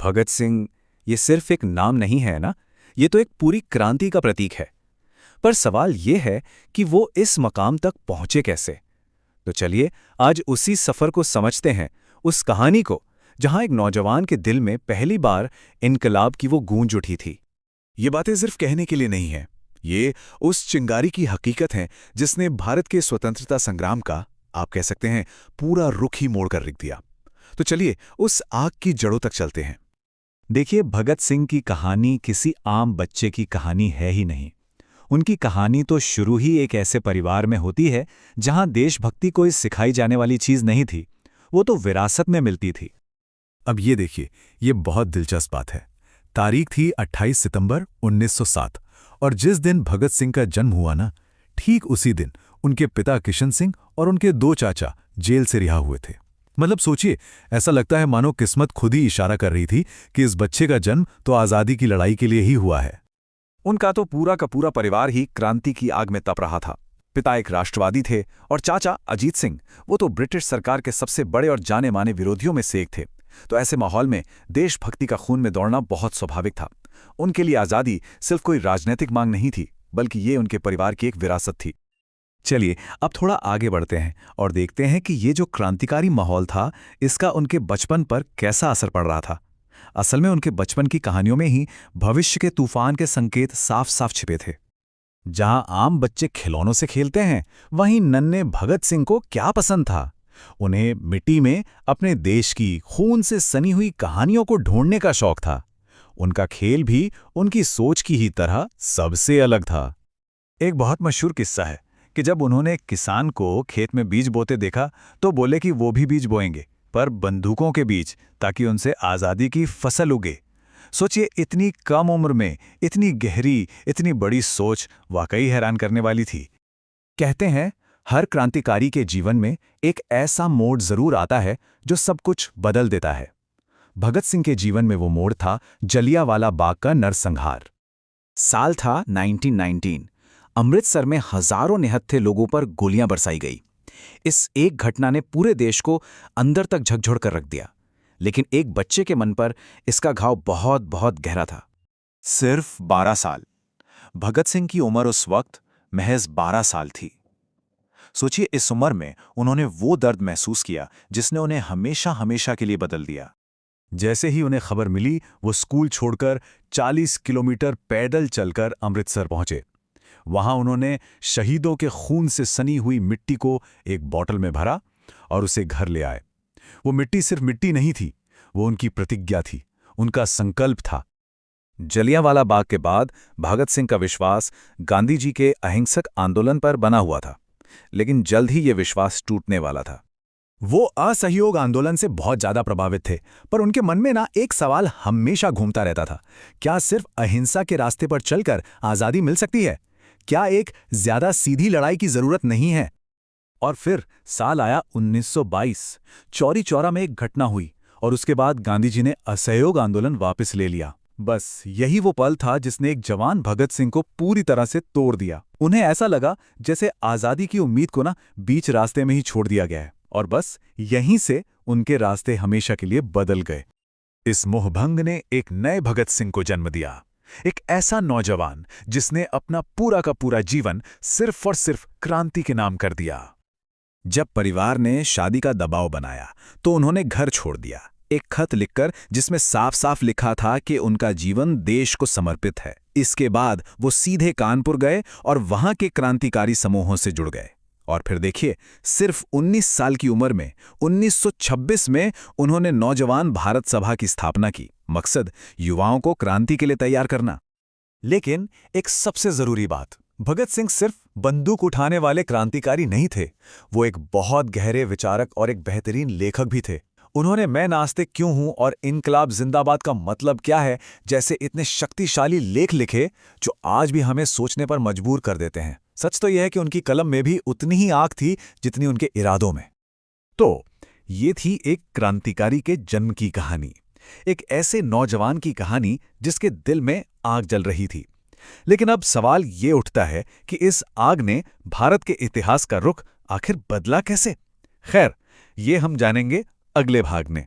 भगत सिंह ये सिर्फ एक नाम नहीं है ना, ये तो एक पूरी क्रांति का प्रतीक है। पर सवाल ये है कि वो इस मकाम तक पहुंचे कैसे। तो चलिए आज उसी सफर को समझते हैं, उस कहानी को जहां एक नौजवान के दिल में पहली बार इनकलाब की वो गूंज उठी थी। ये बातें सिर्फ कहने के लिए नहीं है, ये उस चिंगारी की हकीकत है जिसने भारत के स्वतंत्रता संग्राम का, आप कह सकते हैं, पूरा रुख ही मोड़ कर रख दिया। तो चलिए उस आग की जड़ों तक चलते हैं। देखिए, भगत सिंह की कहानी किसी आम बच्चे की कहानी है ही नहीं। उनकी कहानी तो शुरू ही एक ऐसे परिवार में होती है जहां देशभक्ति कोई सिखाई जाने वाली चीज नहीं थी, वो तो विरासत में मिलती थी। अब ये देखिए, ये बहुत दिलचस्प बात है। तारीख थी 28 सितंबर 1907 और जिस दिन भगत सिंह का जन्म हुआ ना, ठीक उसी दिन उनके पिता किशन सिंह और उनके 2 चाचा जेल से रिहा हुए थे। मतलब सोचिए, ऐसा लगता है मानो किस्मत खुद ही इशारा कर रही थी कि इस बच्चे का जन्म तो आज़ादी की लड़ाई के लिए ही हुआ है। उनका तो पूरा का पूरा परिवार ही क्रांति की आग में तप रहा था। पिता एक राष्ट्रवादी थे और चाचा अजीत सिंह, वो तो ब्रिटिश सरकार के सबसे बड़े और जाने माने विरोधियों में से एक थे। तो ऐसे माहौल में देशभक्ति का खून में दौड़ना बहुत स्वाभाविक था। उनके लिए आज़ादी सिर्फ कोई राजनीतिक मांग नहीं थी, बल्कि ये उनके परिवार की एक विरासत थी। चलिए अब थोड़ा आगे बढ़ते हैं और देखते हैं कि ये जो क्रांतिकारी माहौल था, इसका उनके बचपन पर कैसा असर पड़ रहा था। असल में उनके बचपन की कहानियों में ही भविष्य के तूफान के संकेत साफ साफ छिपे थे। जहां आम बच्चे खिलौनों से खेलते हैं, वहीं नन्हे भगत सिंह को क्या पसंद था? उन्हें मिट्टी में अपने देश की खून से सनी हुई कहानियों को ढूंढने का शौक था। उनका खेल भी उनकी सोच की ही तरह सबसे अलग था। एक बहुत मशहूर किस्सा है कि जब उन्होंने किसान को खेत में बीज बोते देखा तो बोले कि वो भी बीज बोएंगे, पर बंदूकों के बीज, ताकि उनसे आज़ादी की फसल उगे। सोचिए, इतनी कम उम्र में इतनी गहरी, इतनी बड़ी सोच वाकई हैरान करने वाली थी। कहते हैं, हर क्रांतिकारी के जीवन में एक ऐसा मोड़ जरूर आता है जो सब कुछ बदल देता है। भगत सिंह के जीवन में वो मोड़ था जलियांवाला बाग का नरसंहार। साल था 1919। अमृतसर में हजारों निहत्थे लोगों पर गोलियां बरसाई गई। इस एक घटना ने पूरे देश को अंदर तक झकझोर कर रख दिया, लेकिन एक बच्चे के मन पर इसका घाव बहुत बहुत गहरा था। सिर्फ 12 साल। भगत सिंह की उम्र उस वक्त महज 12 साल थी। सोचिए, इस उम्र में उन्होंने वो दर्द महसूस किया जिसने उन्हें हमेशा हमेशा के लिए बदल दिया। जैसे ही उन्हें खबर मिली, वो स्कूल छोड़कर 40 किलोमीटर पैदल चलकर अमृतसर पहुंचे। वहां उन्होंने शहीदों के खून से सनी हुई मिट्टी को एक बोतल में भरा और उसे घर ले आए। वो मिट्टी सिर्फ मिट्टी नहीं थी, वो उनकी प्रतिज्ञा थी, उनका संकल्प था। जलियांवाला बाग के बाद भगत सिंह का विश्वास गांधी जी के अहिंसक आंदोलन पर बना हुआ था, लेकिन जल्द ही ये विश्वास टूटने वाला था। वो असहयोग आंदोलन से बहुत ज्यादा प्रभावित थे, पर उनके मन में ना एक सवाल हमेशा घूमता रहता था, क्या सिर्फ अहिंसा के रास्ते पर चलकर आज़ादी मिल सकती है? क्या एक ज्यादा सीधी लड़ाई की जरूरत नहीं है? और फिर साल आया 1922। चौरी चौरा में एक घटना हुई और उसके बाद गांधी जी ने असहयोग आंदोलन वापस ले लिया। बस यही वो पल था जिसने एक जवान भगत सिंह को पूरी तरह से तोड़ दिया। उन्हें ऐसा लगा जैसे आज़ादी की उम्मीद को ना बीच रास्ते में ही छोड़ दिया गया है, और बस यहीं से उनके रास्ते हमेशा के लिए बदल गए। इस मोहभंग ने एक नए भगत सिंह को जन्म दिया, एक ऐसा नौजवान जिसने अपना पूरा का पूरा जीवन सिर्फ और सिर्फ क्रांति के नाम कर दिया। जब परिवार ने शादी का दबाव बनाया तो उन्होंने घर छोड़ दिया, एक खत लिखकर जिसमें साफ साफ लिखा था कि उनका जीवन देश को समर्पित है। इसके बाद वो सीधे कानपुर गए और वहां के क्रांतिकारी समूहों से जुड़ गए। और फिर देखिए, सिर्फ 19 साल की उम्र में 1926 में उन्होंने नौजवान भारत सभा की स्थापना की। मकसद युवाओं को क्रांति के लिए तैयार करना। लेकिन एक सबसे जरूरी बात, भगत सिंह सिर्फ बंदूक उठाने वाले क्रांतिकारी नहीं थे, वो एक बहुत गहरे विचारक और एक बेहतरीन लेखक भी थे। उन्होंने मैं नास्तिक क्यों हूं और इनकलाब जिंदाबाद का मतलब क्या है जैसे इतने शक्तिशाली लेख लिखे जो आज भी हमें सोचने पर मजबूर कर देते हैं। सच तो यह है कि उनकी कलम में भी उतनी ही आग थी जितनी उनके इरादों में। तो ये थी एक क्रांतिकारी के जन्म की कहानी, एक ऐसे नौजवान की कहानी जिसके दिल में आग जल रही थी। लेकिन अब सवाल ये उठता है कि इस आग ने भारत के इतिहास का रुख आखिर बदला कैसे? खैर, ये हम जानेंगे अगले भाग में।